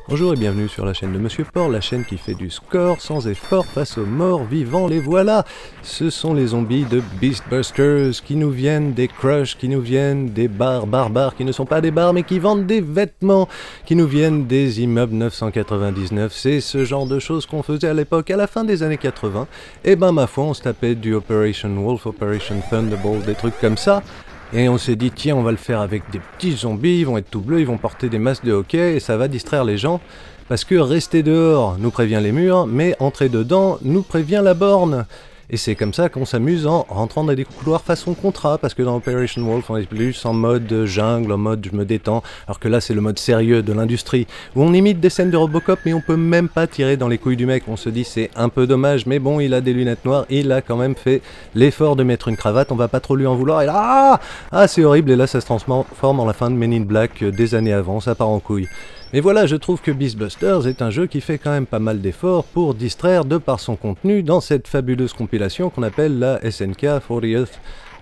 Bonjour et bienvenue sur la chaîne de Monsieur Porc, la chaîne qui fait du score sans effort face aux morts vivants, les voilà. Ce sont les zombies de Beastbusters qui nous viennent des crushs, qui nous viennent des bars barbares, qui ne sont pas des bars mais qui vendent des vêtements, qui nous viennent des immeubles 999. C'est ce genre de choses qu'on faisait à l'époque, à la fin des années 80. Et ben ma foi, on se tapait du Operation Wolf, Operation Thunderbolt, des trucs comme ça. Et on s'est dit, tiens, on va le faire avec des petits zombies, ils vont être tout bleus, ils vont porter des masques de hockey, et ça va distraire les gens. Parce que rester dehors nous prévient les murs, mais entrer dedans nous prévient la borne. Et c'est comme ça qu'on s'amuse en rentrant dans des couloirs façon contrat, parce que dans Operation Wolf, on est plus en mode jungle, en mode je me détends, alors que là c'est le mode sérieux de l'industrie, où on imite des scènes de Robocop, mais on peut même pas tirer dans les couilles du mec. On se dit c'est un peu dommage, mais bon, il a des lunettes noires, il a quand même fait l'effort de mettre une cravate, on va pas trop lui en vouloir, et là, c'est horrible, et là ça se transforme en la fin de Men in Black des années avant, ça part en couille. Mais voilà, je trouve que Beastbusters est un jeu qui fait quand même pas mal d'efforts pour distraire de par son contenu dans cette fabuleuse compilation qu'on appelle la SNK 40th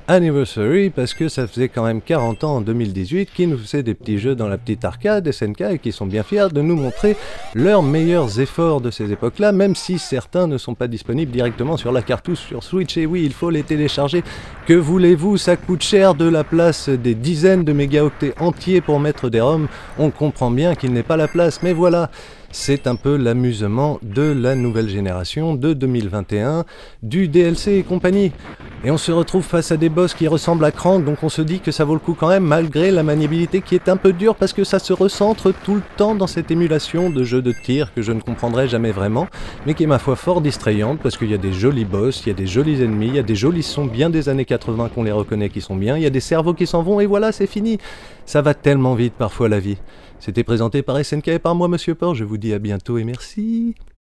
Anniversary, parce que ça faisait quand même 40 ans en 2018 qu'ils nous faisaient des petits jeux dans la petite arcade SNK et qui sont bien fiers de nous montrer leurs meilleurs efforts de ces époques-là, même si certains ne sont pas disponibles directement sur la cartouche sur Switch. Et oui, il faut les télécharger. Que voulez-vous, ça coûte cher de la place, des dizaines de mégaoctets entiers pour mettre des ROM. On comprend bien qu'il n'est pas la place, mais voilà. C'est un peu l'amusement de la nouvelle génération de 2021, du DLC et compagnie. Et on se retrouve face à des boss qui ressemblent à Krang, donc on se dit que ça vaut le coup quand même, malgré la maniabilité qui est un peu dure, parce que ça se recentre tout le temps dans cette émulation de jeu de tir que je ne comprendrai jamais vraiment, mais qui est ma foi fort distrayante, parce qu'il y a des jolis boss, il y a des jolis ennemis, il y a des jolis sons bien des années 80 qu'on les reconnaît qui sont bien, il y a des cerveaux qui s'en vont, et voilà, c'est fini. Ça va tellement vite parfois la vie. C'était présenté par SNK et par moi, Monsieur Porc. Je vous dis à bientôt et merci.